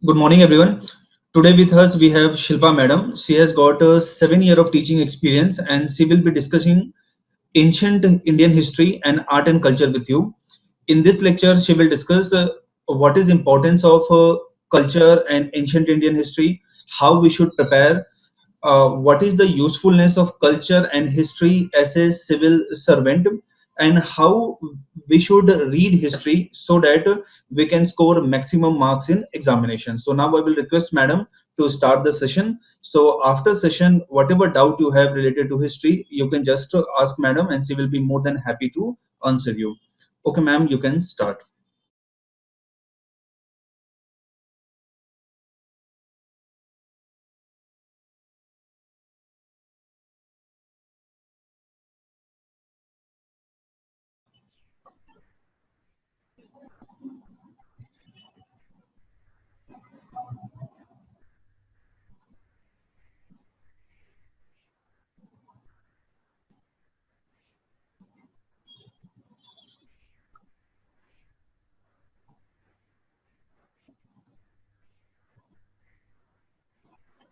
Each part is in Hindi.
Good morning, everyone. Today with us we have Shilpa Madam. She has got a 7 year of teaching experience, and she will be discussing ancient Indian history and art and culture with you. In this lecture, she will discuss what is importance of culture and ancient Indian history, how we should prepare, what is the usefulness of culture and history as a civil servant, and how we should read history so that we can score maximum marks in examination. So now I will request Madam to start the session. So after session, whatever doubt you have related to history, you can just ask Madam, and she will be more than happy to answer you. Okay, ma'am, you can start.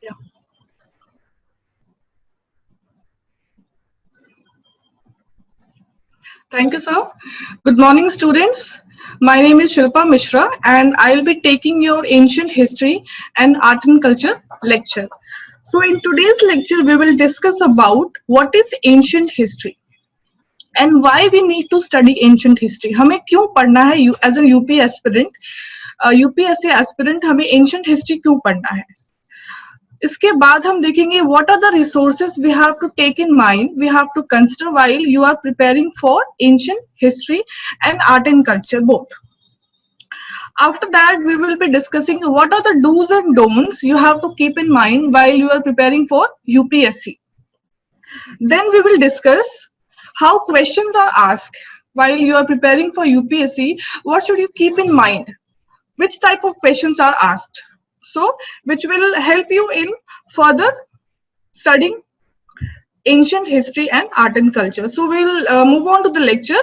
Yeah. Thank you, sir. Good morning, students. My name is Shilpa Mishra, and I will be taking your ancient history and art and culture lecture. So, in today's lecture, we will discuss about what is ancient history and why we need to study ancient history. हमें क्यों पढ़ना है as a UP aspirant, UPSC aspirant हमें ancient history क्यों पढ़ना है? इसके बाद हम देखेंगे what are the resources we have to take in mind, we have to consider while you are preparing for ancient history and art and culture both. After that, we will be discussing what are the do's and don'ts you have to keep in mind while you are preparing for UPSC. Then we will discuss how questions are asked while you are preparing for UPSC. What should you keep in mind? Which type of questions are asked? So, which will help you in further studying ancient history and art and culture. So we'll move on to the lecture.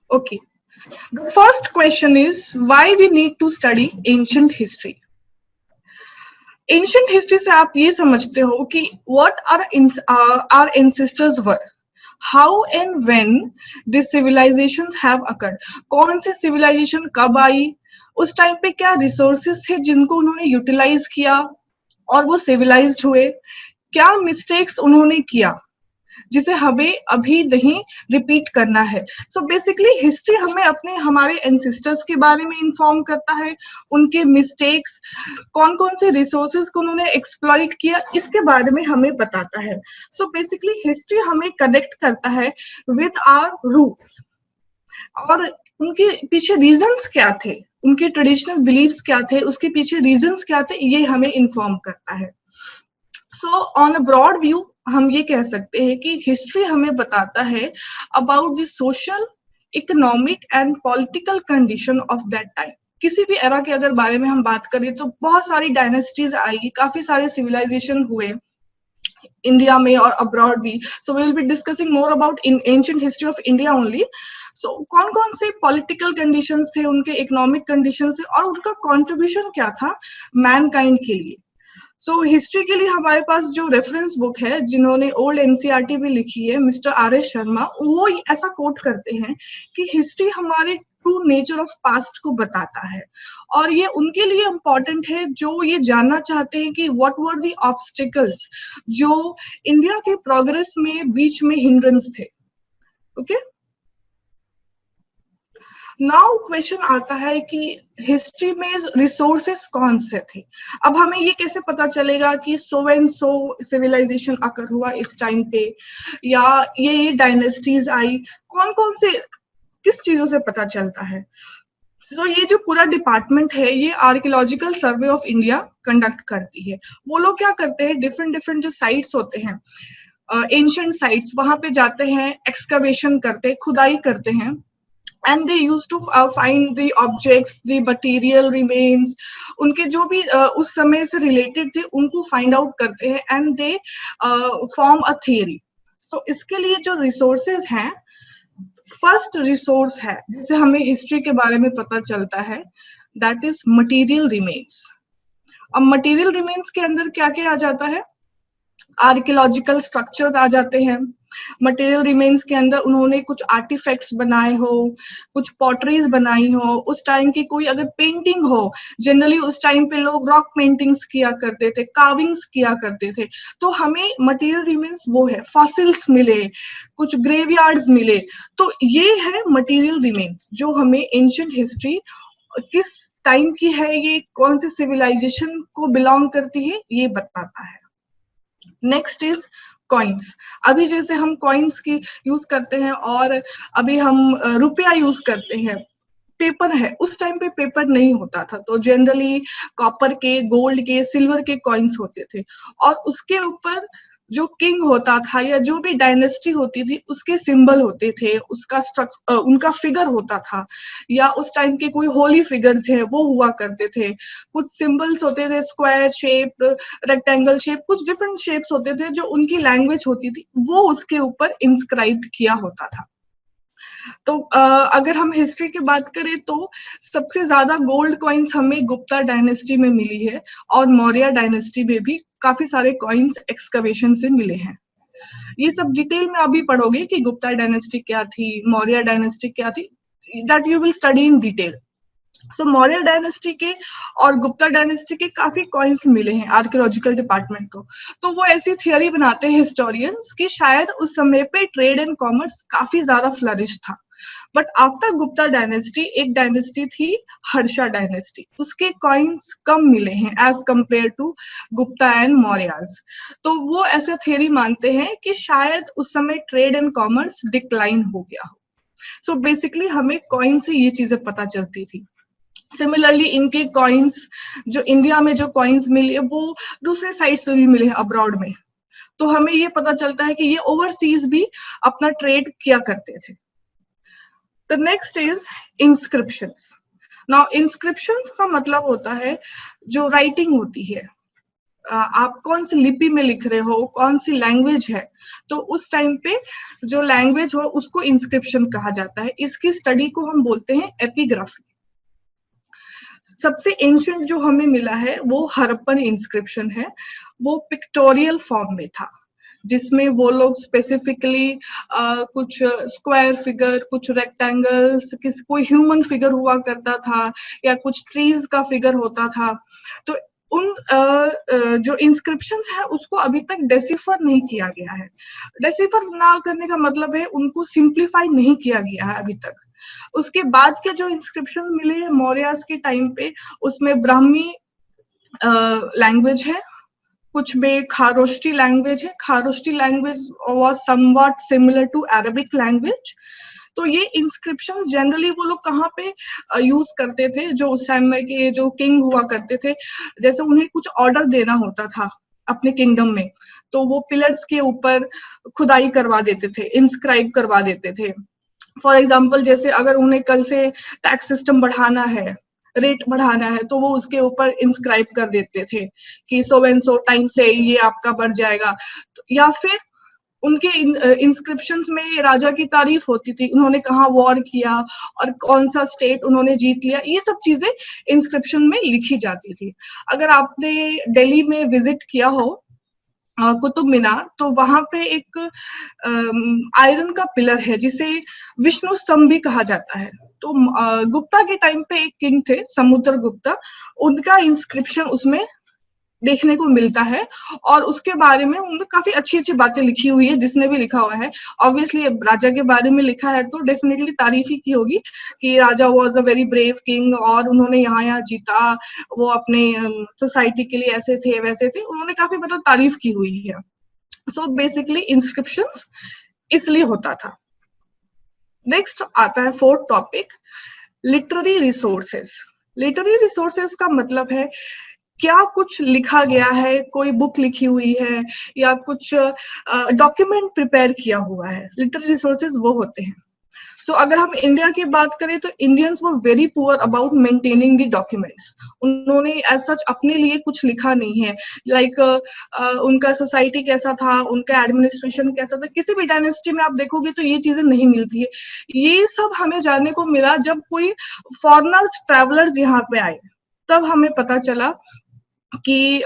Okay. The first question is why we need to study ancient history. Ancient history से आप ये समझते हो कि what our ancestors were, how and when these civilizations have occurred. कौन से civilization कब आई, उस टाइम पे क्या resources थे जिनको उन्होंने utilize किया और वो civilized हुए, क्या mistakes उन्होंने किया जिसे हमें अभी नहीं रिपीट करना है. सो बेसिकली हिस्ट्री हमें अपने हमारे एंसेस्टर्स के बारे में इन्फॉर्म करता है, उनके मिस्टेक्स, कौन कौन से रिसोर्सेज को उन्होंने एक्सप्लॉइट किया, इसके बारे में हमें बताता है. सो बेसिकली हिस्ट्री हमें कनेक्ट करता है विद आवर रूट्स और उनके पीछे रीजंस क्या थे, उनके ट्रेडिशनल बिलीव्स क्या थे, उसके पीछे रीजंस क्या थे, ये हमें इन्फॉर्म करता है. So on a broad view हम ये कह सकते हैं कि हिस्ट्री हमें बताता है about the social, economic and political condition of that time. किसी भी एरा के अगर बारे में हम बात करें तो बहुत सारी डायनेस्टीज आई, काफी सारे सिविलाइजेशन हुए इंडिया में और अब्रॉड भी. So we will be discussing more about in ancient history of India only. So कौन कौन से पॉलिटिकल कंडीशंस थे, उनके इकोनॉमिक कंडीशंस थे और उनका कंट्रीब्यूशन क्या था मैनकाइंड के लिए. सो हिस्ट्री के लिए हमारे पास जो रेफरेंस बुक है जिन्होंने ओल्ड एनसीईआरटी भी लिखी है, मिस्टर आर एस शर्मा, वो ऐसा कोट करते हैं कि हिस्ट्री हमारे ट्रू नेचर ऑफ पास्ट को बताता है और ये उनके लिए इम्पोर्टेंट है जो ये जानना चाहते हैं कि व्हाट वर द ऑब्स्टिकल्स जो इंडिया के प्रोग्रेस में बीच में हिंड्रेंस थे. ओके, नाउ क्वेश्चन आता है कि हिस्ट्री में रिसोर्सेस कौन से थे. अब हमें ये कैसे पता चलेगा कि सो एंड सो सिविलाइजेशन आकर हुआ इस टाइम पे या ये डायनेस्टीज आई, कौन कौन से किस चीजों से पता चलता है. तो ये जो पूरा डिपार्टमेंट है ये archaeological survey of India conduct करती है. वो लोग क्या करते हैं, डिफरेंट डिफरेंट जो साइट्स होते हैं, एंशिएंट साइट्स, वहां पे जाते हैं, एक्सकवेशन करते हैं, खुदाई करते हैं and they used to find the objects, the material remains, उनके जो भी उस समय से related थे उनको find out करते हैं and they form a theory. So इसके लिए जो resources हैं, फर्स्ट रिसोर्स है जिसे हमें हिस्ट्री के बारे में पता चलता है, दैट इज मटेरियल रिमेन्स. अब मटेरियल रिमेन्स के अंदर क्या क्या आ जाता है, आर्कियोलॉजिकल स्ट्रक्चर्स आ जाते हैं. मटेरियल रिमेन्स के अंदर उन्होंने कुछ आर्टिफैक्ट्स बनाए हो, कुछ पॉटरीज बनाई हो, उस टाइम की कोई अगर पेंटिंग हो, जनरली उस टाइम पे लोग रॉक पेंटिंग्स किया करते थे, कार्विंग्स किया करते थे, तो हमें मटेरियल रिमेन्स वो है, फॉसिल्स मिले, कुछ ग्रेवयार्ड्स मिले. तो ये है मटेरियल रिमेन्स जो हमें एंशिएंट हिस्ट्री किस टाइम की है, ये कौन से सिविलाइजेशन को बिलोंग करती है, ये बताता है. Next is coins. अभी जैसे हम कॉइन्स की यूज करते हैं और अभी हम रुपया यूज करते हैं, पेपर है, उस टाइम पे पेपर नहीं होता था, तो जनरली कॉपर के, गोल्ड के, सिल्वर के कॉइन्स होते थे और उसके ऊपर जो किंग होता था या जो भी डायनेस्टी होती थी उसके सिंबल होते थे, उसका उनका फिगर होता था, या उस टाइम के कोई होली फिगर्स है वो हुआ करते थे, कुछ सिंबल्स होते थे, स्क्वायर शेप, रेक्टेंगल शेप, कुछ डिफरेंट शेप्स होते थे जो उनकी लैंग्वेज होती थी, वो उसके ऊपर इंस्क्राइब किया होता था. तो अगर हम हिस्ट्री की बात करें तो सबसे ज्यादा गोल्ड कॉइन्स हमें गुप्ता डायनेस्टी में मिली है और मौर्य डायनेस्टी में भी काफी सारे कॉइन्स एक्सकवेशन से मिले हैं. ये सब डिटेल में अभी पढ़ोगे कि गुप्ता डायनेस्टी क्या थी, मौर्य डायनेस्टी क्या थी, that you will study in detail. So Maurya dynasty के और गुप्ता डायनेस्टी के काफी कॉइन्स मिले हैं आर्कियोलॉजिकल डिपार्टमेंट को. तो वो ऐसी थियोरी बनाते हैं हिस्टोरियंस कि शायद उस समय पे ट्रेड एंड कॉमर्स काफी ज्यादा फ्लरिश था. बट आफ्टर गुप्ता डायनेस्टी एक डायनेस्टी थी हर्षा डायनेस्टी, उसके कॉइन्स कम मिले हैं as compare to Gupta and Mauryas. तो वो ऐसा थियोरी मानते हैं कि शायद उस समय ट्रेड एंड कॉमर्स डिक्लाइन हो गया हो. सो बेसिकली हमें कॉइन से ये चीजें पता चलती थी. सिमिलरली इनके कॉइन्स जो इंडिया में जो कॉइन्स मिले वो दूसरे साइड्स पे भी मिले हैं अब्रॉड में, तो हमें ये पता चलता है कि ये ओवरसीज भी अपना ट्रेड किया करते थे. The next is inscriptions. Now inscriptions का मतलब होता है जो राइटिंग होती है, आप कौन सी लिपि में लिख रहे हो, कौन सी लैंग्वेज है, तो उस टाइम पे जो लैंग्वेज हो उसको इंस्क्रिप्शन कहा जाता है. इसकी स्टडी को हम बोलते हैं एपिग्राफी. सबसे एंशिएंट जो हमें मिला है वो हड़प्पन इंस्क्रिप्शन है. वो पिक्टोरियल फॉर्म में था जिसमें वो लोग स्पेसिफिकली कुछ स्क्वायर फिगर, कुछ रेक्टेंगल्स, कोई ह्यूमन फिगर हुआ करता था या कुछ ट्रीज का फिगर होता था. तो उन जो इंस्क्रिप्शंस है उसको अभी तक डेसिफर नहीं किया गया है. डेसिफर ना करने का मतलब है उनको सिंप्लीफाई नहीं किया गया है अभी तक. उसके बाद के जो इंस्क्रिप्शन मिले हैं मौर्यास के टाइम पे उसमें ब्राह्मी लैंग्वेज है, कुछ में खारोष्टी लैंग्वेज है. Kharosthi language was somewhat similar to Arabic language. तो ये इंस्क्रिप्शन जनरली वो लोग कहाँ पे यूज करते थे, जो उस टाइम में के जो किंग हुआ करते थे, जैसे उन्हें कुछ ऑर्डर देना होता था अपने किंगडम में, तो वो पिलर्स के ऊपर खुदाई करवा देते थे, इंस्क्राइब करवा देते थे. फॉर एग्जाम्पल जैसे अगर उन्हें कल से टैक्स सिस्टम बढ़ाना है, रेट बढ़ाना है, तो वो उसके ऊपर इंस्क्राइब कर देते थे कि सो एंड सो टाइम से ये आपका बढ़ जाएगा. या फिर उनके इंस्क्रिप्शंस में राजा की तारीफ होती थी, उन्होंने कहाँ वॉर किया और कौन सा स्टेट उन्होंने जीत लिया, ये सब चीजें इंस्क्रिप्शन में लिखी जाती थी. अगर आपने दिल्ली में विजिट किया हो कुतुब मीनार, तो वहां पे एक आयरन का पिलर है जिसे विष्णु स्तंभ भी कहा जाता है. तो गुप्ता के टाइम पे एक किंग थे समुद्र गुप्ता, उनका इंस्क्रिप्शन उसमें देखने को मिलता है और उसके बारे में उन्होंने काफी अच्छी अच्छी बातें लिखी हुई है. जिसने भी लिखा हुआ है, ऑब्वियसली राजा के बारे में लिखा है तो डेफिनेटली तारीफ ही की होगी कि raja was a very brave king और उन्होंने यहाँ जीता, वो अपने सोसाइटी के लिए ऐसे थे वैसे थे, उन्होंने काफी मतलब तारीफ की हुई है. सो बेसिकली इंस्क्रिप्शंस इसलिए होता था. नेक्स्ट आता है fourth topic, literary resources. Literary resources का मतलब है क्या कुछ लिखा गया है, कोई बुक लिखी हुई है या कुछ डॉक्यूमेंट प्रिपेयर किया हुआ है, लिटरेरी रिसोर्सेज वो होते हैं. सो अगर हम इंडिया की बात करें तो Indians were very poor about maintaining the documents. उन्होंने एज सच अपने लिए कुछ लिखा नहीं है, लाइक उनका सोसाइटी कैसा था, उनका एडमिनिस्ट्रेशन कैसा था, किसी भी डायनेस्टी में आप देखोगे तो ये चीजें नहीं मिलती है। ये सब हमें जानने को मिला जब कोई फॉरेनर्स ट्रैवलर्स यहाँ पे आए, तब हमें पता चला कि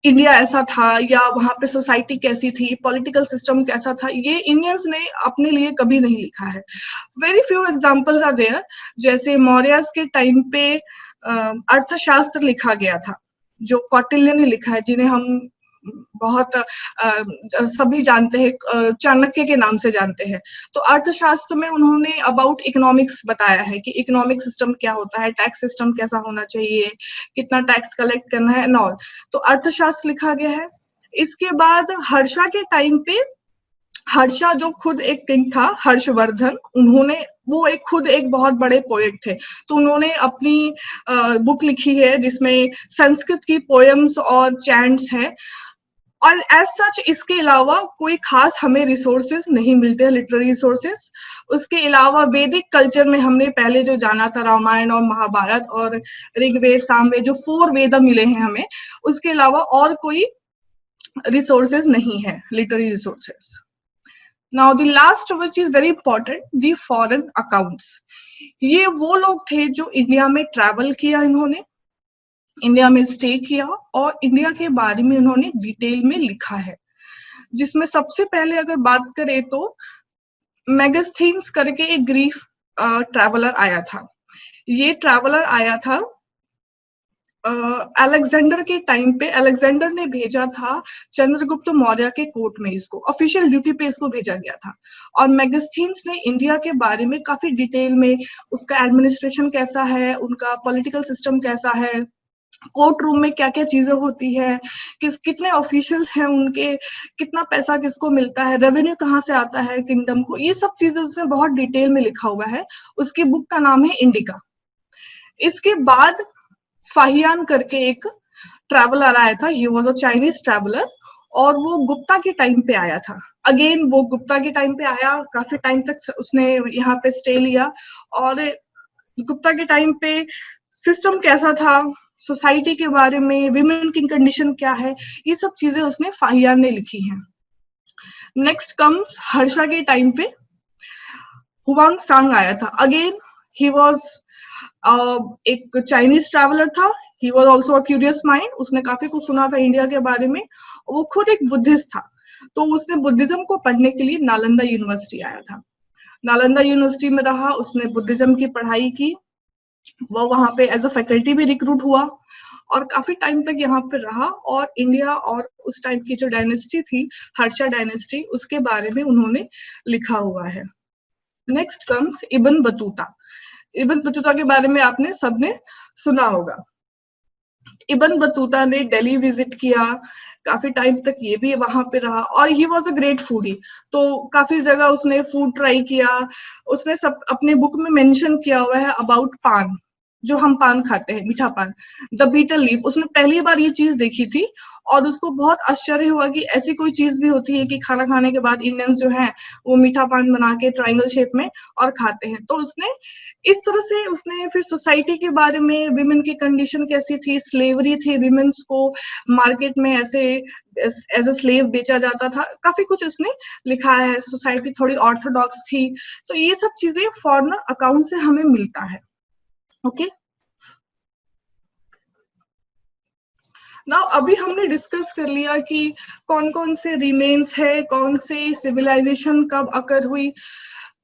इंडिया ऐसा था, या वहां पे सोसाइटी कैसी थी, पॉलिटिकल सिस्टम कैसा था। ये इंडियंस ने अपने लिए कभी नहीं लिखा है। Very few examples are there, जैसे मौर्यस के टाइम पे अर्थशास्त्र लिखा गया था, जो कौटिल्य ने लिखा है, जिन्हें हम बहुत सभी जानते हैं, चाणक्य के नाम से जानते हैं। तो अर्थशास्त्र में उन्होंने अबाउट इकोनॉमिक्स बताया है कि इकोनॉमिक सिस्टम क्या होता है, टैक्स सिस्टम कैसा होना चाहिए, कितना टैक्स कलेक्ट करना है एंड ऑल। तो अर्थशास्त्र लिखा गया है। इसके बाद हर्षा के टाइम पे, हर्षा जो खुद एक किंग था, हर्षवर्धन, उन्होंने वो एक खुद एक बहुत बड़े पोएट थे, तो उन्होंने अपनी बुक लिखी है जिसमें संस्कृत की पोएम्स और चैंट्स हैं। और एज सच इसके अलावा कोई खास हमें रिसोर्सेज नहीं मिलते हैं, लिटरेरी रिसोर्सेज। उसके अलावा वैदिक कल्चर में हमने पहले जो जाना था, रामायण और महाभारत और ऋग्वेद, सामवेद, जो 4 वेद मिले हैं हमें, उसके अलावा और कोई रिसोर्सेज नहीं है, literary resources. Now the last which is very important, the foreign accounts. ये वो लोग थे जो इंडिया में ट्रैवल किया, इन्होंने इंडिया में स्टे किया और इंडिया के बारे में उन्होंने डिटेल में लिखा है। जिसमें सबसे पहले अगर बात करें तो मेगास्थीन्स करके एक ग्रीक ट्रैवलर आया था। ये ट्रैवलर आया था अलेक्जेंडर के टाइम पे। अलेक्जेंडर ने भेजा था चंद्रगुप्त मौर्य के कोर्ट में, इसको ऑफिशियल ड्यूटी पे इसको भेजा गया था। और मेगास्थीन्स ने इंडिया के बारे में काफी डिटेल में, उसका एडमिनिस्ट्रेशन कैसा है, उनका पॉलिटिकल सिस्टम कैसा है, कोर्ट रूम में क्या क्या चीजें होती है, कितने ऑफिशियल्स हैं उनके, कितना पैसा किसको मिलता है, रेवेन्यू कहाँ से आता है किंगडम को, ये सब चीजें उसने बहुत डिटेल में लिखा हुआ है। उसकी बुक का नाम है इंडिका। इसके बाद फाहियान करके एक ट्रैवलर आया था, he was a Chinese traveller, और वो गुप्ता के टाइम पे आया था। अगेन वो गुप्ता के टाइम पे आया, काफी टाइम तक उसने यहाँ पे स्टे लिया। और गुप्ता के टाइम पे सिस्टम कैसा था, सोसाइटी के बारे में, विमेन की कंडीशन क्या है, ये सब चीजें उसने फाहियान ने लिखी हैं। नेक्स्ट कम्स हर्षा के टाइम पे हुआंग सांग आया था। अगेन ही वॉज एक चाइनीज ट्रैवलर था, he was also a curious mind, उसने काफी कुछ सुना था इंडिया के बारे में। वो खुद एक बुद्धिस्ट था, तो उसने बुद्धिज्म को पढ़ने के लिए नालंदा यूनिवर्सिटी आया था। नालंदा यूनिवर्सिटी में रहा, उसने बुद्धिज्म की पढ़ाई की, वो वहां पे एज अ फैकल्टी भी रिक्रूट हुआ और काफी टाइम तक यहाँ पे रहा। और इंडिया और उस टाइम की जो डायनेस्टी थी, हर्षा डायनेस्टी, उसके बारे में उन्होंने लिखा हुआ है। Next comes Ibn Battuta. Ibn Battuta के बारे में आपने सबने सुना होगा। इब्न बतूता ने दिल्ली विजिट किया, काफी टाइम तक ये भी वहां पे रहा, और he was a great foodie. तो काफी जगह उसने फूड ट्राई किया। उसने सब अपने बुक में मेंशन किया हुआ है अबाउट पान, जो हम पान खाते हैं, मीठा पान, द बीटल लीफ। उसने पहली बार ये चीज देखी थी और उसको बहुत आश्चर्य हुआ कि ऐसी कोई चीज भी होती है कि खाना खाने के बाद इंडियंस जो है वो मीठा पान बना के ट्रायंगल शेप में और खाते हैं। तो उसने इस तरह से, उसने फिर सोसाइटी के बारे में, विमेन की कंडीशन कैसी थी, स्लेवरी थी, विमेन्स को मार्केट में ऐसे एज अ स्लेव बेचा जाता था, काफी कुछ उसने लिखा है। सोसाइटी थोड़ी ऑर्थोडॉक्स थी। तो ये सब चीजें फॉरेनर अकाउंट से हमें मिलता है। ओके, नाउ अभी हमने डिस्कस कर लिया कि कौन कौन से रिमेन्स है, कौन से सिविलाइजेशन कब अकर हुई।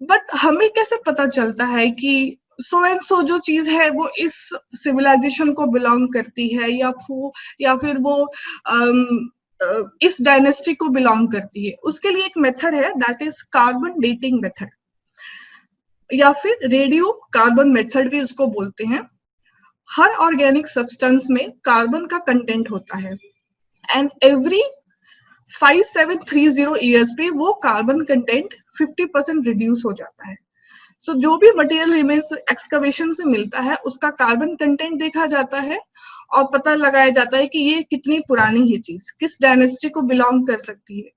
बट हमें कैसे पता चलता है कि सो एंड सो जो चीज है वो इस सिविलाइजेशन को बिलोंग करती है, या फिर वो इस डायनेस्टी को बिलोंग करती है? उसके लिए एक मेथड है, that is carbon dating method, या फिर रेडियो कार्बन मेथड भी उसको बोलते हैं। हर ऑर्गेनिक सब्सटेंस में कार्बन का कंटेंट होता है, एंड एवरी 5730 ईयर्स पे वो कार्बन कंटेंट 50% रिड्यूस हो जाता है। सो जो भी मटेरियल रिमेन्स एक्सकवेशन से मिलता है, उसका कार्बन कंटेंट देखा जाता है और पता लगाया जाता है कि ये कितनी पुरानी है चीज, किस डायनेस्टी को बिलोंग कर सकती है।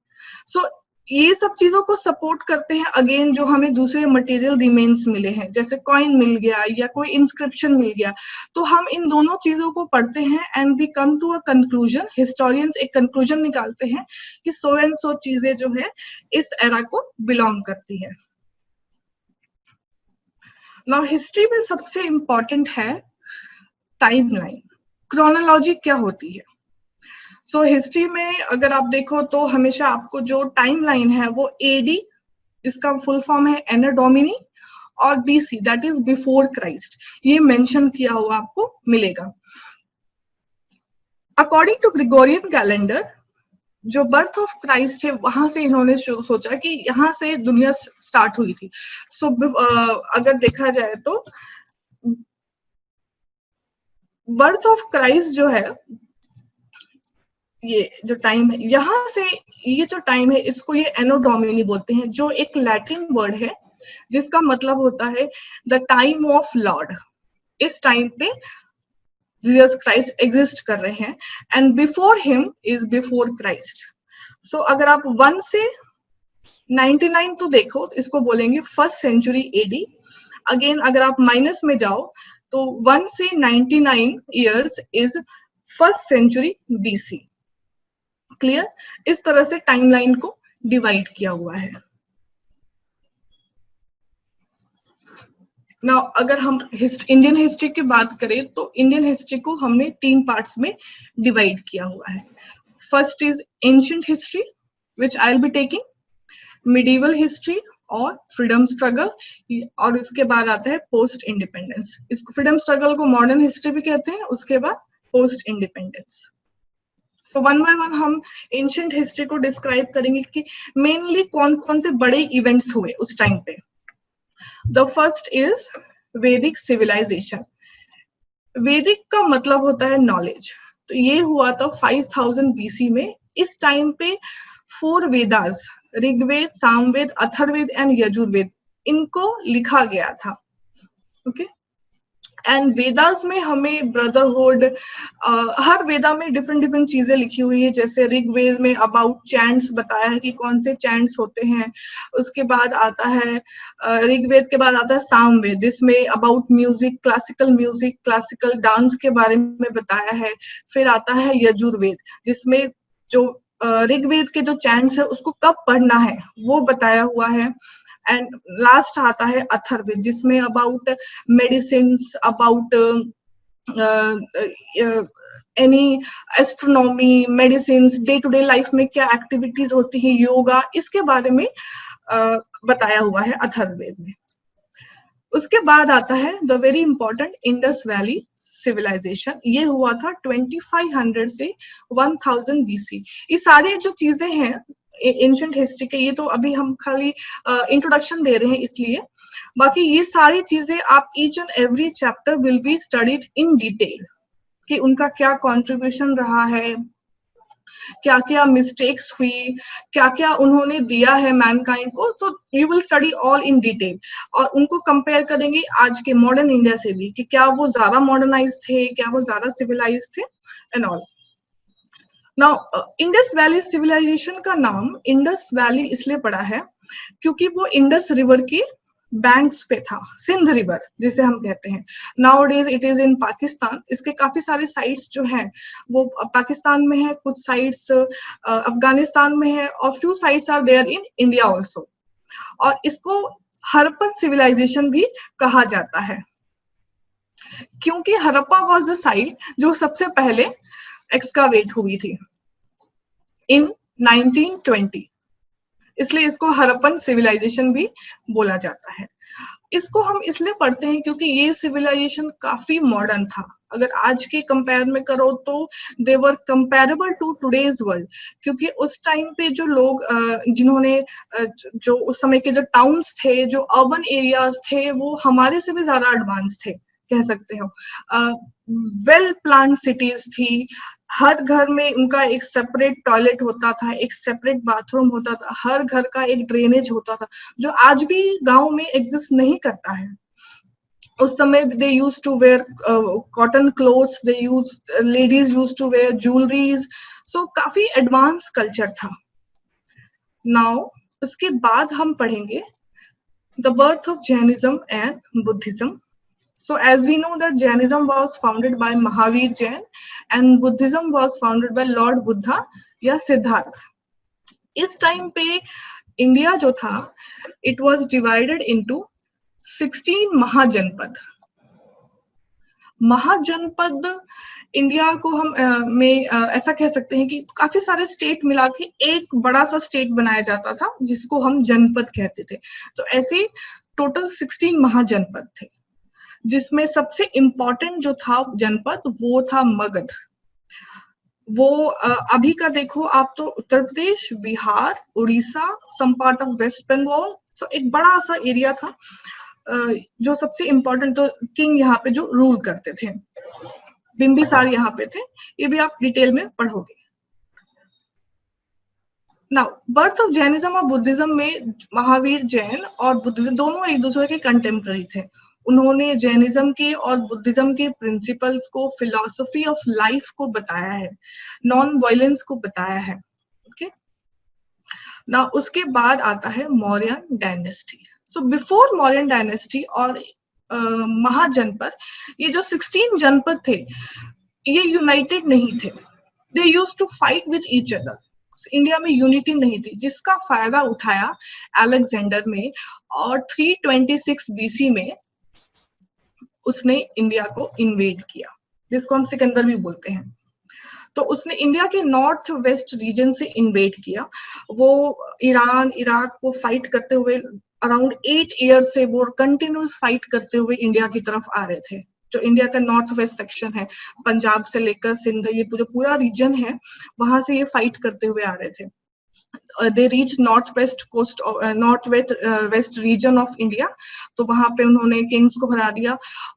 सो ये सब चीजों को सपोर्ट करते हैं अगेन जो हमें दूसरे मटेरियल रिमेन्स मिले हैं, जैसे कॉइन मिल गया या कोई इंस्क्रिप्शन मिल गया, तो हम इन दोनों चीजों को पढ़ते हैं and we come to a conclusion, historians एक कंक्लूजन निकालते हैं कि सो एंड सो चीजें जो है इस एरा को बिलोंग करती है। नाउ हिस्ट्री में सबसे इंपॉर्टेंट है टाइमलाइन, क्रोनोलॉजी क्या होती है। सो हिस्ट्री में अगर आप देखो तो हमेशा आपको जो टाइमलाइन है वो एडी, जिसका फुल फॉर्म है एना डोमिनी, और BC that is before Christ, ये मेंशन किया हुआ आपको मिलेगा। अकॉर्डिंग टू ग्रिगोरियन कैलेंडर जो बर्थ ऑफ क्राइस्ट है वहां से इन्होंने सोचा कि यहाँ से दुनिया स्टार्ट हुई थी। सो अगर देखा जाए तो बर्थ ऑफ क्राइस्ट जो है, ये जो टाइम है यहाँ से, ये जो टाइम है इसको ये एनो डोमिनी बोलते हैं, जो एक लैटिन वर्ड है जिसका मतलब होता है द टाइम ऑफ लॉर्ड। इस टाइम पे जीसस क्राइस्ट एग्जिस्ट कर रहे हैं and before him is before Christ. So अगर आप 1 से 99 तो देखो, इसको बोलेंगे फर्स्ट सेंचुरी एडी। अगेन अगर आप माइनस में जाओ तो 1 से 99 years is first century BC. Clear? इस तरह से टाइमलाइन को डिवाइड किया हुआ है। नाउ अगर हम इंडियन हिस्ट्री की बात करें तो इंडियन हिस्ट्री को हमने 3 पार्ट्स में डिवाइड किया हुआ है। First is ancient history which I will be taking, medieval history और फ्रीडम स्ट्रगल, और उसके बाद आता है पोस्ट इंडिपेंडेंस। इसको फ्रीडम स्ट्रगल को मॉडर्न हिस्ट्री भी कहते हैं, उसके बाद पोस्ट इंडिपेंडेंस। तो वन बाय वन हम एंशिएंट हिस्ट्री को डिस्क्राइब करेंगे कि मेनली कौन कौन से बड़े इवेंट्स हुए उस टाइम पे। द फर्स्ट इज वैदिक सिविलाइजेशन। वैदिक का मतलब होता है नॉलेज, तो ये हुआ था 5000 बीसी में। इस टाइम पे 4 वेदास, ऋग्वेद, सामवेद, अथर्ववेद एंड यजुर्वेद, इनको लिखा गया था। ओके, एंड वेदास में हमें ब्रदरहुड, हर वेदा में डिफरेंट डिफरेंट चीजें लिखी हुई है। जैसे ऋग्वेद में अबाउट चैंट्स बताया है कि कौन से चैंट्स होते हैं। उसके बाद आता है ऋग्वेद के बाद आता है सामवेद, जिसमें अबाउट म्यूजिक, क्लासिकल डांस के बारे में बताया है। फिर आता है यजुर्वेद, जिसमें जो ऋग्वेद के जो चैंट्स है उसको कब पढ़ना है वो बताया हुआ है। एंड लास्ट आता है अथर्ववेद, जिसमें about medicine, about any astronomy, medicine, day to day life में क्या एक्टिविटीज होती है, योगा, इसके बारे में बताया हुआ है अथर्ववेद में। उसके बाद आता है the very important Indus valley civilisation. ये हुआ था 2500 से 1000 बीसी। ये सारे जो चीजें हैं एंशिएंट हिस्ट्री के, ये तो अभी हम खाली इंट्रोडक्शन दे रहे हैं इसलिए, बाकी ये सारी चीजें आप each and every chapter will be studied in detail कि उनका क्या कंट्रीब्यूशन रहा है, क्या क्या मिस्टेक्स हुई, क्या क्या उन्होंने दिया है मैनकाइंड को। तो you will study all in detail, और उनको कंपेयर करेंगे आज के मॉडर्न इंडिया से भी कि क्या वो ज्यादा मॉडर्नाइज थे, क्या वो ज्यादा सिविलाइज थे and all. Now Indus valley civilisation का नाम इंडस वैली इसलिए पड़ा है क्योंकि वो इंडस रिवर की बैंक्स पे था, सिंध रिवर जिसे हम कहते हैं। Now days it is in Pakistan. इसके काफी सारे साइट्स जो हैं वो पाकिस्तान में है, कुछ साइट्स अफगानिस्तान में है, और few sites are there in India also. और इसको हरप्पन सिविलाइजेशन भी कहा जाता है क्योंकि हरप्पा वाज द साइट जो सबसे पहले एक्सकावेट हुई थी इन 1920, इसलिए इसको हरप्पन सिविलाइजेशन भी बोला जाता है। इसको हम इसलिए पढ़ते हैं क्योंकि ये सिविलाइजेशन काफी मॉडर्न था। अगर आज के कंपेयर में करो तो दे वर कंपेरेबल टू टुडेज वर्ल्ड, क्योंकि उस टाइम पे जो लोग जिन्होंने जो उस समय के जो टाउन्स थे, जो अर्बन एरियाज थे, वो हमारे से भी ज्यादा एडवांस थे कह सकते हो। वेल प्लान सिटीज थी, हर घर में उनका एक सेपरेट टॉयलेट होता था, एक सेपरेट बाथरूम होता था, हर घर का एक ड्रेनेज होता था, जो आज भी गांव में एग्जिस्ट नहीं करता है। उस समय they use to wear cotton clothes, ladies use to wear jewelleries, so काफी एडवांस कल्चर था। नाउ उसके बाद हम पढ़ेंगे the birth of Jainism and Buddhism. So as we know that Jainism was founded by Mahavir Jain and Buddhism was founded by Lord Buddha या सिद्धार्थ. इस टाइम पे इंडिया जो था it was divided into 16 mahajanapada. Mahajanapada India को हम ऐसा कह सकते हैं कि काफी सारे स्टेट मिला के एक बड़ा सा स्टेट बनाया जाता था जिसको हम जनपद कहते थे. तो ऐसे टोटल 16 महाजनपद थे जिसमें सबसे इम्पोर्टेंट जो था जनपद वो था मगध. वो अभी का देखो आप तो Uttar Pradesh, Bihar, Orissa, some part of West Bengal. So एक बड़ा सा एरिया था जो सबसे इम्पोर्टेंट. तो किंग यहाँ पे जो रूल करते थे बिंबिसार यहाँ पे थे. ये भी आप डिटेल में पढ़ोगे. नाउ बर्थ ऑफ जैनिज्म और बुद्धिज्म में महावीर जैन और बुद्धिज्म दोनों एक दूसरे के कंटेम्पररी थे. उन्होंने जैनिज्म के और बुद्धिज्म के प्रिंसिपल्स को, फिलॉसफी ऑफ लाइफ को बताया है, नॉन वायलेंस को बताया है. ओके ना. उसके बाद आता है Mauryan dynasty. So before Mauryan dynasty और महाजनपद, ये जो 16 जनपद थे ये यूनाइटेड नहीं थे. They used to fight with each other. India में यूनिटी नहीं थी जिसका फायदा उठाया अलेक्जेंडर में और 326 बीसी में उसने इंडिया को इन्वेड किया जिसको हम सिकंदर भी बोलते हैं. तो उसने इंडिया के नॉर्थ वेस्ट रीजन से इन्वेड किया. वो ईरान, इराक को फाइट करते हुए अराउंड 8 ईयर्स से वो कंटिन्यूस फाइट करते हुए इंडिया की तरफ आ रहे थे. जो इंडिया का नॉर्थ वेस्ट सेक्शन है, पंजाब से लेकर सिंध, ये जो पूरा रीजन है वहां से ये फाइट करते हुए आ रहे थे. They reach north west coast, north west region of India. तो वहां पे उन्होंने किंग्स को हरा दिया.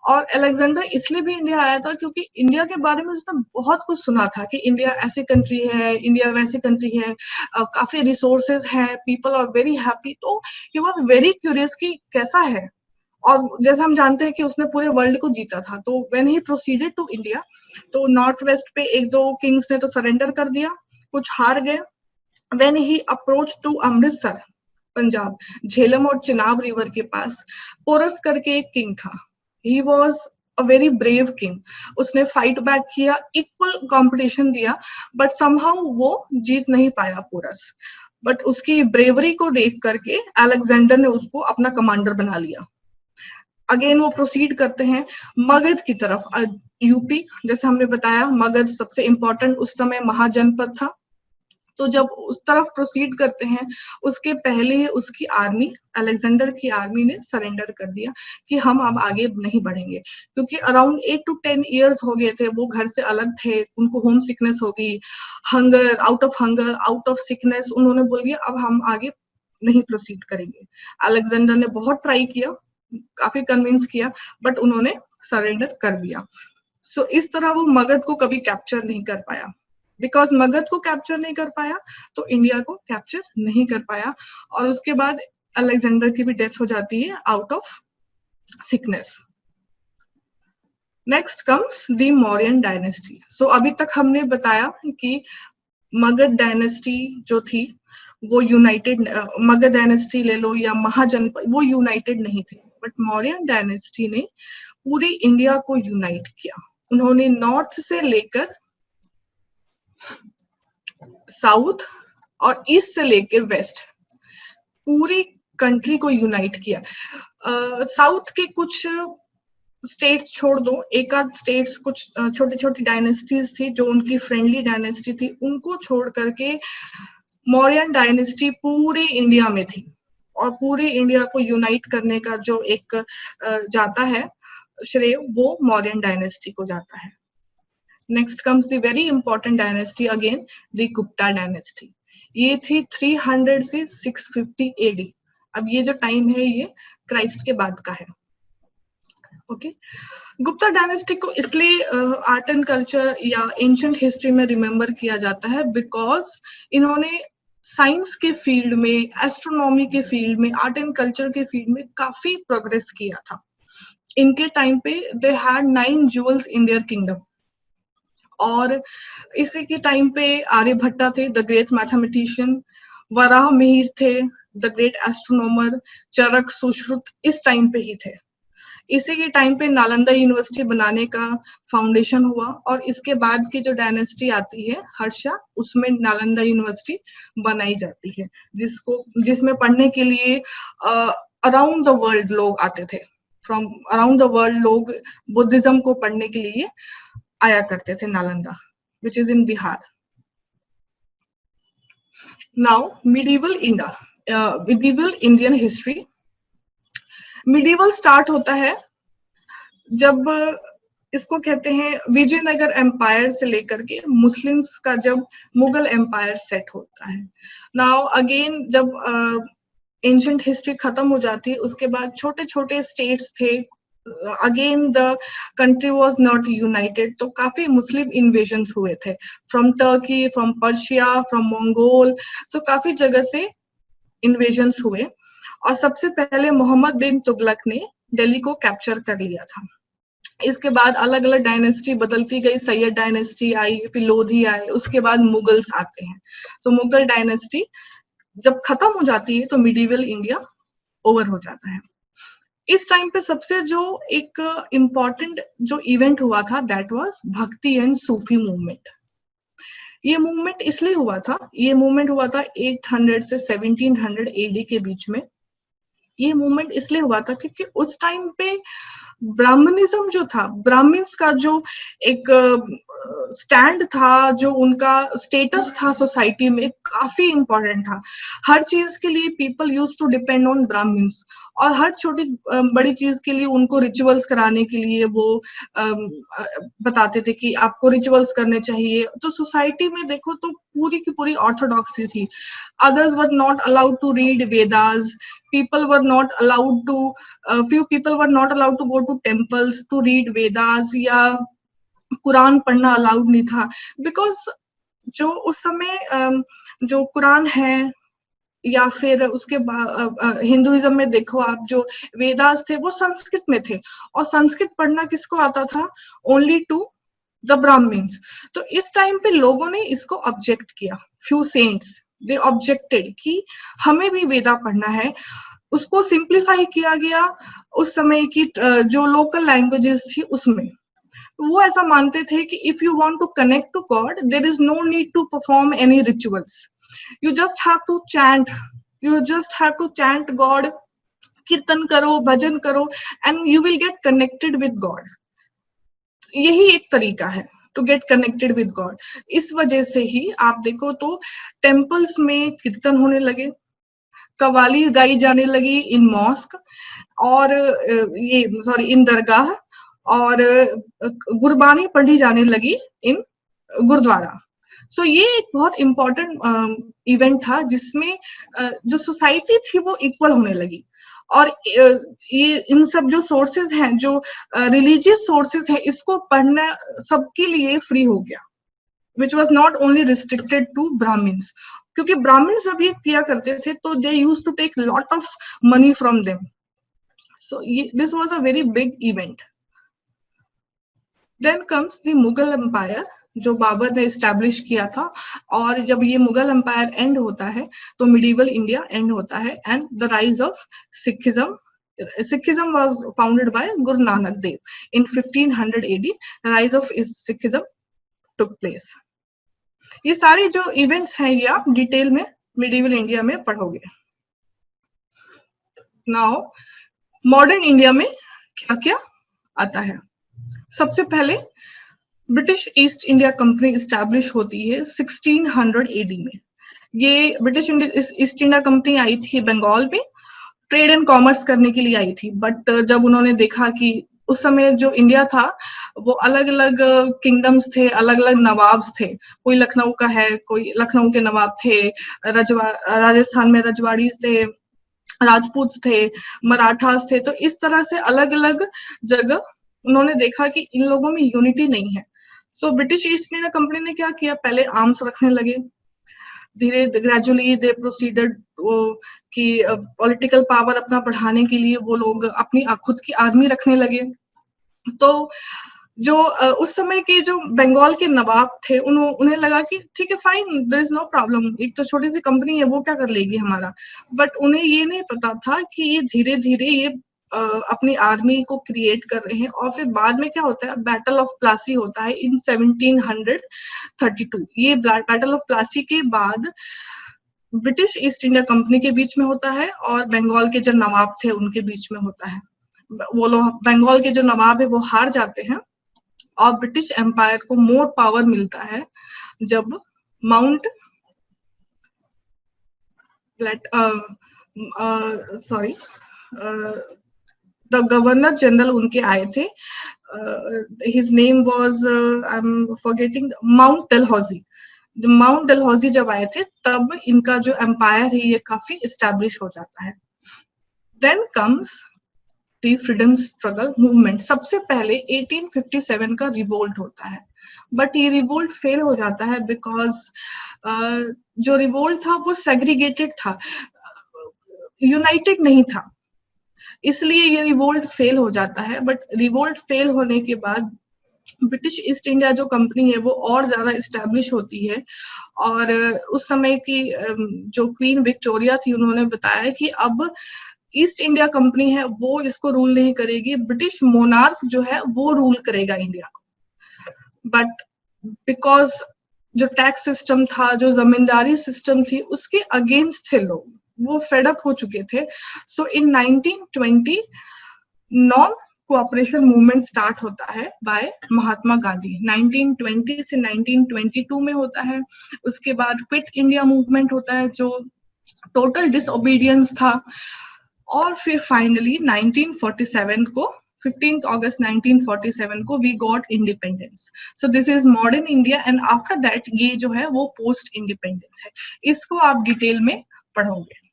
और अलेक्जेंडर इसलिए भी इंडिया आया था क्योंकि इंडिया के बारे में उसने बहुत कुछ सुना था कि इंडिया ऐसी कंट्री है, इंडिया वैसी कंट्री है, काफी रिसोर्सेज है, पीपल आर वेरी हैप्पी. तो ही वॉज वेरी क्यूरियस कि कैसा है. और जैसे हम जानते हैं कि उसने पूरे वर्ल्ड को जीता था. तो when he proceeded to India, तो नॉर्थ वेस्ट पे एक दो किंग्स ने तो सरेंडर कर दिया, कुछ हार गए. When he approached to Amritsar, Punjab, Jhelum और चिनाब रिवर के पास पोरस करके एक किंग था. He was a very brave king. उसने फाइट बैक किया, इक्वल कंपटीशन दिया, बट somehow वो जीत नहीं पाया पोरस. बट उसकी ब्रेवरी को देख करके अलेक्जेंडर ने उसको अपना कमांडर बना लिया. अगेन वो प्रोसीड करते हैं मगध की तरफ. यूपी, जैसे हमने बताया, मगध सबसे इंपॉर्टेंट उस समय महाजनपद था. तो जब उस तरफ प्रोसीड करते हैं उसके पहले ही उसकी आर्मी, अलेक्जेंडर की आर्मी ने सरेंडर कर दिया कि हम अब आगे नहीं बढ़ेंगे. क्योंकि अराउंड 8 to 10 ईयर्स हो गए थे, वो घर से अलग थे, उनको होम सिकनेस हो गई, हंगर, आउट ऑफ सिकनेस. उन्होंने बोल दिया अब हम आगे नहीं प्रोसीड करेंगे. अलेक्जेंडर ने बहुत ट्राई किया, काफी कन्विंस किया, बट उन्होंने सरेंडर कर दिया. सो इस तरह वो मगध को कभी कैप्चर नहीं कर पाया. बिकॉज मगध को कैप्चर नहीं कर पाया तो इंडिया को कैप्चर नहीं कर पाया. और उसके बाद अलेक्जेंडर की भी डेथ हो जाती है out of sickness. Next comes the Mauryan dynasty. So अभी तक हमने बताया कि मगध डायनेस्टी जो थी वो यूनाइटेड, मगध डायनेस्टी ले लो या महाजनपद, वो यूनाइटेड नहीं थे. बट मौर्यन डायनेस्टी ने पूरी इंडिया को यूनाइट किया. उन्होंने नॉर्थ से लेकर साउथ और ईस्ट से लेकर वेस्ट पूरी कंट्री को यूनाइट किया. साउथ के कुछ स्टेट्स छोड़ दो, एक आध स्टेट्स, कुछ छोटी छोटी डायनेस्टीज थी जो उनकी फ्रेंडली डायनेस्टी थी, उनको छोड़ करके मौर्यन डायनेस्टी पूरे इंडिया में थी. और पूरे इंडिया को यूनाइट करने का जो एक जाता है श्रेय, वो मौर्यन डायनेस्टी को जाता है. Next comes the very important dynasty again, the Gupta dynasty. ये थी 300 से 650 AD. अब ये जो टाइम है ये क्राइस्ट के बाद का है. ओके. गुप्ता डायनेस्टी को इसलिए आर्ट एंड कल्चर या एंशिएंट हिस्ट्री में रिमेम्बर किया जाता है बिकॉज इन्होंने साइंस के फील्ड में, एस्ट्रोनॉमी के फील्ड में, आर्ट एंड कल्चर के फील्ड में काफी प्रोग्रेस किया था. इनके टाइम पे they had 9 jewels in their kingdom. और इसी के टाइम पे आर्यभट्टा थे, the great mathematician. Varaha Mihir थे, द ग्रेट एस्ट्रोनॉमर चरक सुश्रुत इस टाइम पे ही थे। इसी के टाइम पे नालंदा यूनिवर्सिटी बनाने का फाउंडेशन हुआ और इसके बाद की जो डायनेस्टी आती है हर्षा, उसमें नालंदा यूनिवर्सिटी बनाई जाती है, जिसमें पढ़ने के लिए अराउंड द वर्ल्ड लोग आते थे। फ्रॉम अराउंड द वर्ल्ड लोग बुद्धिज्म को पढ़ने के लिए आया करते थे Nalanda, which is in Bihar. Now medieval India, medieval Indian history. Medieval start होता है जब इसको कहते हैं विजयनगर एम्पायर से लेकर के मुस्लिम्स का जब मुगल एम्पायर सेट होता है। नाउ अगेन जब एंशिएंट हिस्ट्री खत्म हो जाती है, उसके बाद छोटे छोटे स्टेट्स थे, again the country was not united, तो काफी मुस्लिम इन्वेजन्स हुए थे from Turkey, from Persia, from Mongol, so काफी जगह से इन्वेजन्स हुए। और सबसे पहले मोहम्मद बिन तुगलक ने दिल्ली को कैप्चर कर लिया था। इसके बाद अलग अलग डायनेस्टी बदलती गई, सैयद डायनेस्टी आई, फिर लोधी आए, उसके बाद मुगल्स आते हैं। सो मुगल डायनेस्टी जब खत्म हो जाती है तो मिडीवल इंडिया ओवर हो जाता है। इस टाइम पे सबसे जो एक इम्पोर्टेंट जो इवेंट हुआ था, दैट वाज भक्ति एंड सूफी मूवमेंट। ये मूवमेंट इसलिए हुआ था, ये मूवमेंट हुआ था 800 से 1700 एडी के बीच में। ये मूवमेंट इसलिए हुआ था क्योंकि उस टाइम पे ब्राह्मणिज्म जो था, ब्राह्मण्स का जो एक स्टैंड था, जो उनका स्टेटस था सोसाइटी में, काफी इंपॉर्टेंट था। हर चीज के लिए people use to depend on Brahmins, और हर छोटी बड़ी चीज के लिए उनको रिचुअल्स कराने के लिए वो बताते थे कि आपको रिचुअल्स करने चाहिए। तो सोसाइटी में देखो तो पूरी की पूरी ऑर्थोडॉक्सी थी। Others were not allowed to read Vedas. People were not allowed to, few people were not allowed to go to temples to read Vedas, या कुरान पढ़ना अलाउड नहीं था। बिकॉज जो उस समय जो कुरान है या फिर उसके हिंदुइज्म में देखो आप, जो वेदास थे वो संस्कृत में थे, और संस्कृत पढ़ना किसको आता था? Only to the Brahmins. तो इस टाइम पे लोगों ने इसको ऑब्जेक्ट किया, फ्यू सेंट्स दे ऑब्जेक्टेड कि हमें भी वेदा पढ़ना है। उसको सिंप्लीफाई किया गया उस समय की जो लोकल लैंग्वेजेस थी उसमें। वो ऐसा मानते थे कि if you want to connect to God, there is no need to perform any rituals, you just have to chant, you just have to chant God, कीर्तन करो, भजन करो, and you will get connected with God. यही एक तरीका है to get connected with God. इस वजह से ही आप देखो तो टेम्पल्स में कीर्तन होने लगे, कवाली गाई जाने लगी इन मॉस्क, और ये सॉरी इन दरगाह, और गुरबानी पढ़ी जाने लगी इन गुरुद्वारा। सो ये एक बहुत इम्पोर्टेंट इवेंट था जिसमें जो सोसाइटी थी वो इक्वल होने लगी। और ये इन सब जो सोर्सेज हैं, जो रिलीजियस सोर्सेज हैं, इसको पढ़ना सबके लिए फ्री हो गया, which was not only restricted to Brahmins. क्योंकि ब्राह्मण्स जब ये किया करते थे तो they use to take lot of money from them. So this was a very big event. Then comes the Mughal empire, जो बाबर ने स्टैब्लिश किया था। और जब ये मुगल एम्पायर एंड होता है तो मिडीवल इंडिया एंड होता है, and the rise of Sikhism. Sikhism was founded by Guru Nanak Dev in 1500 AD. Rise of Sikhism took place. ये सारे जो इवेंट्स हैं ये आप डिटेल में मिडीवल इंडिया में पढ़ोगे। नाउ मॉडर्न इंडिया में क्या क्या आता है? सबसे पहले British east India company establish होती है 1600 एडी में। ये ब्रिटिश ईस्ट इंडिया कंपनी आई थी बंगाल में, ट्रेड एंड कॉमर्स करने के लिए आई थी। बट जब उन्होंने देखा कि उस समय जो इंडिया था वो अलग अलग किंगडम्स थे, अलग अलग नवाब्स थे, कोई लखनऊ का है, कोई लखनऊ के नवाब थे, राजस्थान में रजवाड़ीज थे, राजपूत थे, मराठास थे। तो इस तरह से अलग अलग जगह उन्होंने देखा कि इन लोगों में यूनिटी नहीं है। So British east India company ने क्या किया, पहले आर्म्स रखने लगे, धीरे ग्रेजुअली दे प्रोसीडेड कि पॉलिटिकल पावर अपना बढ़ाने के लिए वो लोग अपनी खुद की आर्मी रखने लगे। तो जो उस समय के जो बंगाल के नवाब थे, उन्हें लगा कि ठीक है fine, there is no problem, एक तो छोटी सी कंपनी है, वो क्या कर लेगी हमारा। बट उन्हें ये नहीं पता था कि ये धीरे धीरे ये अपनी आर्मी को क्रिएट कर रहे हैं। और फिर बाद में क्या होता है, बैटल ऑफ प्लासी होता है इन 1732। ये बैटल ऑफ प्लासी के बाद ब्रिटिश ईस्ट इंडिया कंपनी के बीच में होता है और बंगाल के जो नवाब थे उनके बीच में होता है। वो लोग, बंगाल के जो नवाब है वो हार जाते हैं और ब्रिटिश एम्पायर को मोर पावर मिलता है जब mount sorry the governor general उनके आए थे, his name was, I am forgetting, mount Dalhousie. Mount Dalhousie जब आए थे तब इनका जो एम्पायर है ये काफी इस्टेब्लिश हो जाता है। Then comes the freedom struggle movement. सबसे पहले 1857 का रिवोल्ट होता है, बट ये रिवोल्ट फेल हो जाता है बिकॉज जो रिवोल्ट था वो सेग्रीगेटेड था, यूनाइटेड नहीं था, इसलिए ये रिवोल्ट फेल हो जाता है। बट रिवोल्ट फेल होने के बाद ब्रिटिश ईस्ट इंडिया जो कंपनी है वो और ज्यादा इस्टेब्लिश होती है। और उस समय की जो क्वीन विक्टोरिया थी उन्होंने बताया कि अब ईस्ट इंडिया कंपनी है वो इसको रूल नहीं करेगी, ब्रिटिश मोनार्क जो है वो रूल करेगा इंडिया को। बट बिकॉज जो टैक्स सिस्टम था, जो जमींदारी सिस्टम थी, उसके अगेंस्ट थे लोग, वो फेड अप हो चुके थे। सो इन 1920 नॉन कोऑपरेशन मूवमेंट स्टार्ट होता है बाय महात्मा गांधी। 1920 से 1922 में होता है। उसके बाद क्विट इंडिया मूवमेंट होता है जो टोटल डिसओबीडियंस था। और फिर फाइनली 1947 को, 15th August 1947 को we got independence. So this is modern India and after that ये जो है वो पोस्ट इंडिपेंडेंस है। इसको आप डिटेल में पढ़ोगे।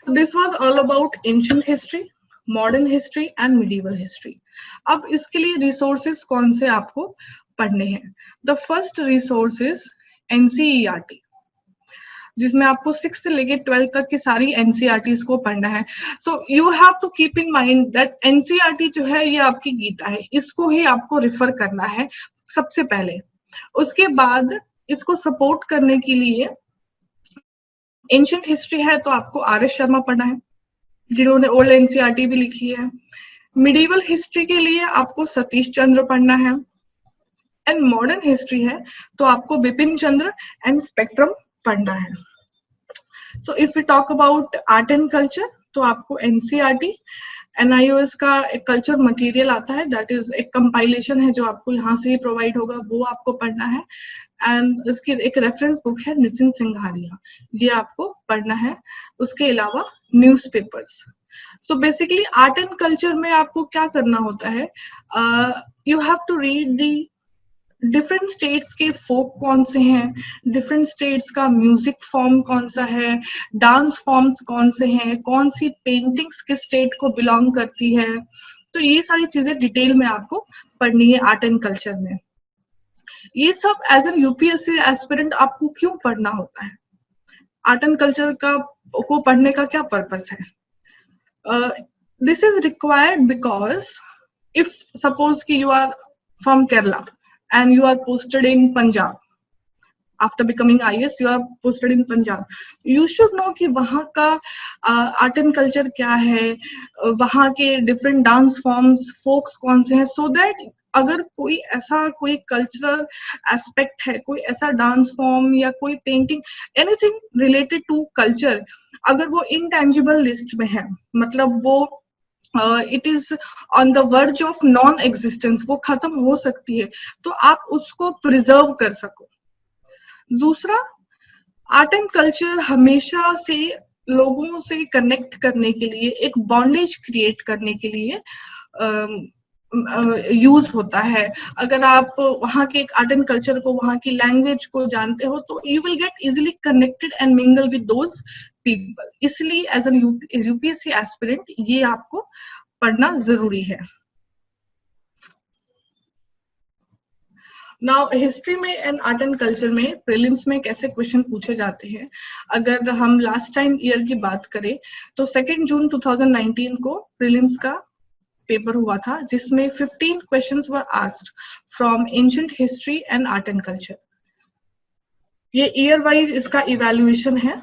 This was all about ancient history, modern history and medieval history. अब इसके लिए रिसोर्सेज कौन से आपको पढ़ने हैं? The first resource is NCERT, जिसमें आपको 6 से लेके 12 तक की सारी एनसीईआरटीज को पढ़ना है। So you have to keep in mind that NCERT जो है ये आपकी गीता है, इसको ही आपको रिफर करना है सबसे पहले। उसके बाद इसको सपोर्ट करने के लिए एंशिएंट हिस्ट्री है तो आपको आर.एस. शर्मा पढ़ना है, जिन्होंने ओल्ड एनसीईआरटी भी लिखी है। मिडिवल हिस्ट्री के लिए आपको सतीश चंद्र पढ़ना है। एंड मॉडर्न हिस्ट्री है तो आपको बिपिन चंद्र एंड स्पेक्ट्रम पढ़ना है। So if we talk about art and culture तो आपको एनसीईआरटी, एनआईओएस का एक कल्चर मटेरियल आता है, दैट इज एक कंपाइलेशन है जो आपको यहाँ से ही प्रोवाइड होगा, वो आपको पढ़ना है। एंड इसकी एक रेफरेंस बुक है नितिन सिंघानिया, ये आपको पढ़ना है। उसके अलावा newspapers. So basically art and culture में आपको क्या करना होता है, you have to read the different states के फोक कौन से हैं, डिफरेंट स्टेट्स का म्यूजिक फॉर्म कौन सा है, डांस फॉर्म्स कौन से हैं, कौन सी पेंटिंग्स किस स्टेट को बिलोंग करती है। तो ये सारी चीजें डिटेल में आपको पढ़नी है आर्ट एंड कल्चर में। ये सब एज एन यूपीएससी एस्पिरेंट आपको क्यों पढ़ना होता है? आर्ट एंड कल्चर को पढ़ने का क्या पर्पस है? This is required because if suppose कि you are from Kerala and you are posted in Punjab. After becoming IAS, you are posted in Punjab. You should know कि वहाँ का आर्ट एंड कल्चर क्या है, वहाँ के डिफरेंट डांस फॉर्म्स, फोक्स कौन से हैं, so that अगर कोई ऐसा कोई कल्चरल एस्पेक्ट है, कोई ऐसा डांस फॉर्म या कोई painting, anything related to culture, अगर वो इंटेंजिबल लिस्ट में है, मतलब वो it is on the verge of non existence, वो खत्म हो सकती है, तो आप उसको प्रिजर्व कर सको। दूसरा, आर्ट एंड कल्चर हमेशा से लोगों से कनेक्ट करने के लिए, एक बॉन्डेज क्रिएट करने के लिए यूज होता है। अगर आप वहाँ के आर्ट एंड कल्चर को, वहाँ की लैंग्वेज को जानते हो तो you will get easily connected and mingle with those people. इसलिए एज एन यूपीएससी एस्पिरेंट ये आपको पढ़ना जरूरी है। नाउ हिस्ट्री में एंड आर्ट एंड कल्चर में प्रीलिम्स में कैसे क्वेश्चन पूछे जाते हैं, अगर हम लास्ट टाइम ईयर की बात करें तो 2 जून 2019 को प्रीलिम्स का पेपर हुआ था जिसमें 15 questions were asked from ancient history and art and culture. ये ईयर वाइज इसका इवैल्यूएशन है,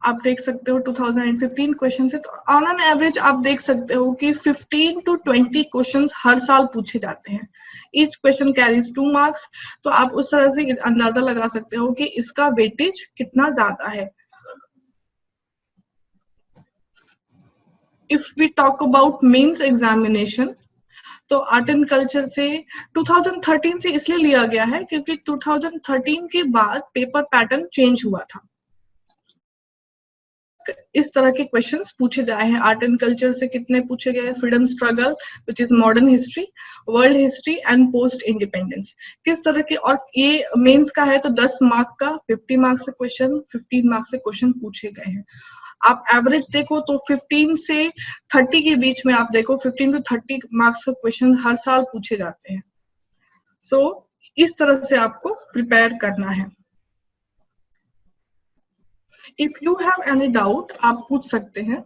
आप देख सकते हो 2015 क्वेश्चन है, तो ऑन एन एवरेज आप देख सकते हो कि 15 to 20 क्वेश्चंस हर साल पूछे जाते हैं। ईच क्वेश्चन कैरीज 2 मार्क्स, तो आप उस तरह से अंदाजा लगा सकते हो कि इसका वेटेज कितना ज्यादा है। If we talk about mains examination, तो आर्ट एंड कल्चर से 2013 से इसलिए लिया गया है क्योंकि 2013 के बाद पेपर पैटर्न चेंज हुआ था। इस तरह के क्वेश्चंस पूछे जाए हैं। आर्ट एंड कल्चर से कितने पूछे गए? Freedom struggle which is modern history, world history and post independence, किस तरह के। और ये मेंस का है तो 10 मार्क का 50 मार्क्स से क्वेश्चन, 15 मार्क्स से क्वेश्चन पूछे गए हैं। आप एवरेज देखो तो 15 से 30 के बीच में, आप देखो 15 to 30 मार्क्स का क्वेश्चन हर साल पूछे जाते हैं। सो इस तरह से आपको प्रिपेयर करना है। If you have any doubt आप पूछ सकते हैं।